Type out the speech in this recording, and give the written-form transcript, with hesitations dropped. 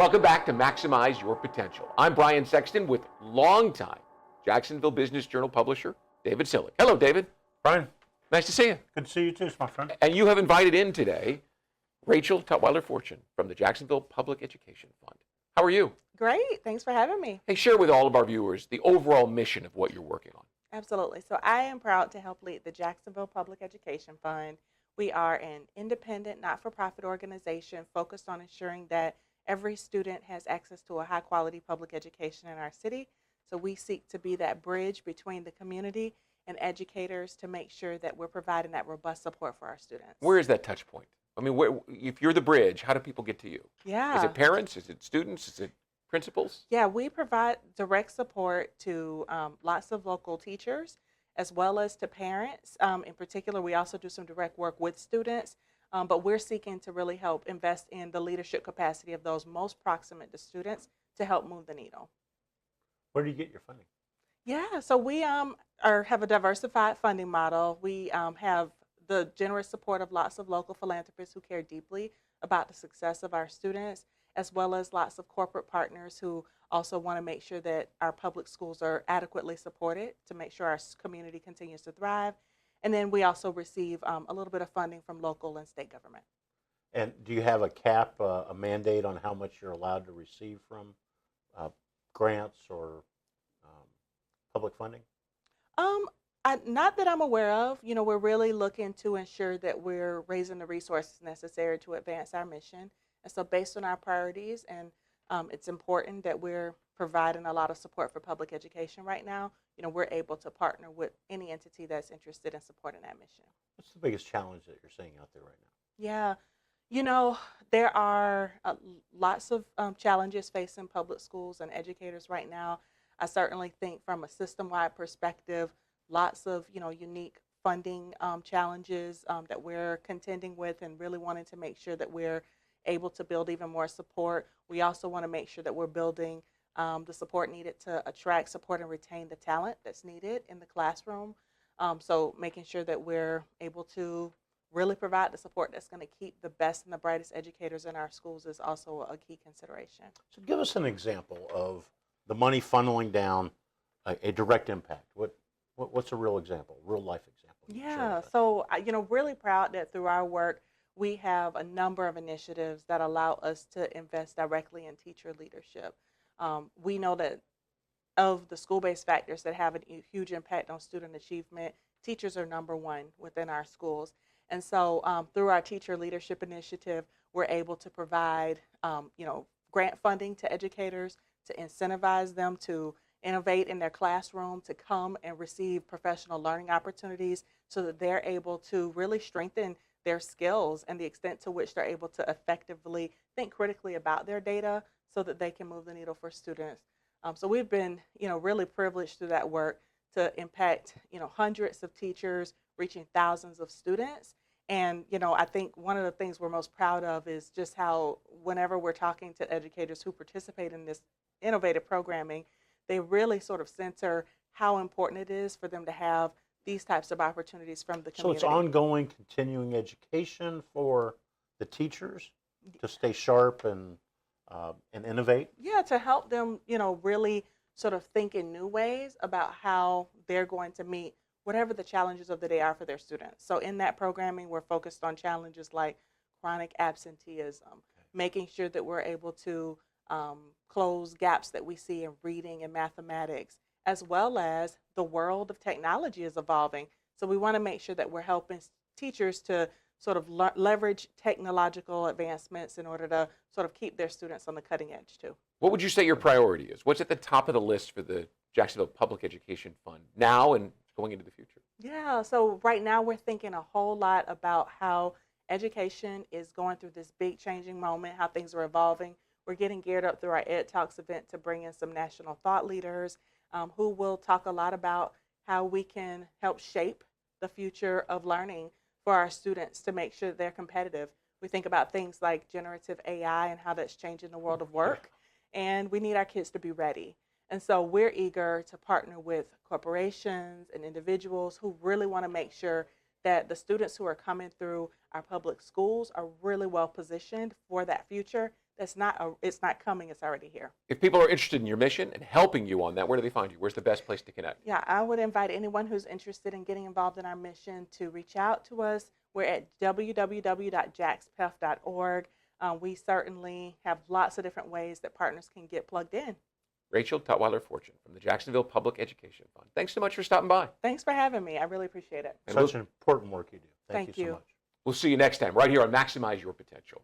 Welcome back to Maximize Your Potential. I'm Brian Sexton with longtime Jacksonville Business Journal publisher, David Sillick. Hello, David. Brian, Nice to see you. good to see you too, my friend. And you have invited in today Rachael Tutwiler Fortune from the Jacksonville Public Education Fund. How are you? Great. Thanks for having me. Hey, share with all of our viewers the overall mission of what you're working on. Absolutely. So I am proud to help lead the Jacksonville Public Education Fund. We are an independent, not-for-profit organization focused on ensuring that every student has access to a high-quality public education in our city. So we seek to be that bridge between the community and educators to make sure that we're providing that robust support for our students. Where is that touch point? I mean, if you're the bridge, how do people get to you? Yeah. Is it parents? Is it students? Is it principals? Yeah, we provide direct support to lots of local teachers as well as to parents. In particular, we also do some direct work with students, but we're seeking to really help invest in the leadership capacity of those most proximate to students to help move the needle. Where do you get your funding? Yeah, so we have a diversified funding model. We have the generous support of lots of local philanthropists who care deeply about the success of our students, as well as lots of corporate partners who also want to make sure that our public schools are adequately supported to make sure our community continues to thrive. And then we also receive a little bit of funding from local and state government. And do you have a cap, a mandate on how much you're allowed to receive from grants or public funding? Not that I'm aware of. You know, we're really looking to ensure that we're raising the resources necessary to advance our mission. And so based on our priorities, and it's important that we're providing a lot of support for public education right now, you know, we're able to partner with any entity that's interested in supporting that mission. What's the biggest challenge that you're seeing out there right now? Yeah, you know, there are lots of challenges facing public schools and educators right now. I certainly think from a system-wide perspective, lots of, you know, unique funding challenges that we're contending with and really wanting to make sure that we're able to build even more support. We also want to make sure that we're building the support needed to attract, support, and retain the talent that's needed in the classroom. So making sure that we're able to really provide the support that's going to keep the best and the brightest educators in our schools is also a key consideration. So give us an example of the money funneling down a direct impact. What's a real example, real life example? Yeah, so you know, really proud that through our work, we have a number of initiatives that allow us to invest directly in teacher leadership. We know that of the school-based factors that have a huge impact on student achievement, teachers are number one within our schools. And so through our teacher leadership initiative, we're able to provide you know, grant funding to educators to incentivize them to innovate in their classroom, to come and receive professional learning opportunities so that they're able to really strengthen their skills and the extent to which they're able to effectively think critically about their data so that they can move the needle for students. So we've been, you know, really privileged through that work to impact, you know, hundreds of teachers, reaching thousands of students. And, you know, I think one of the things we're most proud of is just how whenever we're talking to educators who participate in this innovative programming, they really sort of center how important it is for them to have these types of opportunities from the community. So it's ongoing, continuing education for the teachers to stay sharp and innovate? Yeah, to help them, you know, really sort of think in new ways about how they're going to meet whatever the challenges of the day are for their students. So in that programming, we're focused on challenges like chronic absenteeism, making sure that we're able to close gaps that we see in reading and mathematics, as well as the world of technology is evolving. So we want to make sure that we're helping teachers to sort of leverage technological advancements in order to sort of keep their students on the cutting edge too. What would you say your priority is? What's at the top of the list for the Jacksonville Public Education Fund now and going into the future? Yeah, so right now we're thinking a whole lot about how education is going through this big changing moment, how things are evolving. We're getting geared up through our Ed Talks event to bring in some national thought leaders who will talk a lot about how we can help shape the future of learning for our students to make sure they're competitive. We think about things like generative AI and how that's changing the world of work, and we need our kids to be ready. And so we're eager to partner with corporations and individuals who really want to make sure that the students who are coming through our public schools are really well positioned for that future, it's not coming, it's already here. If people are interested in your mission and helping you on that, where do they find you? Where's the best place to connect? Yeah, I would invite anyone who's interested in getting involved in our mission to reach out to us. We're at www.jaxpef.org. We certainly have lots of different ways that partners can get plugged in. Rachael Tutwiler Fortune from the Jacksonville Public Education Fund. Thanks so much for stopping by. Thanks for having me. I really appreciate it. And Such an important work you do. Thank you you. so much. We'll see you next time right here on Maximize Your Potential.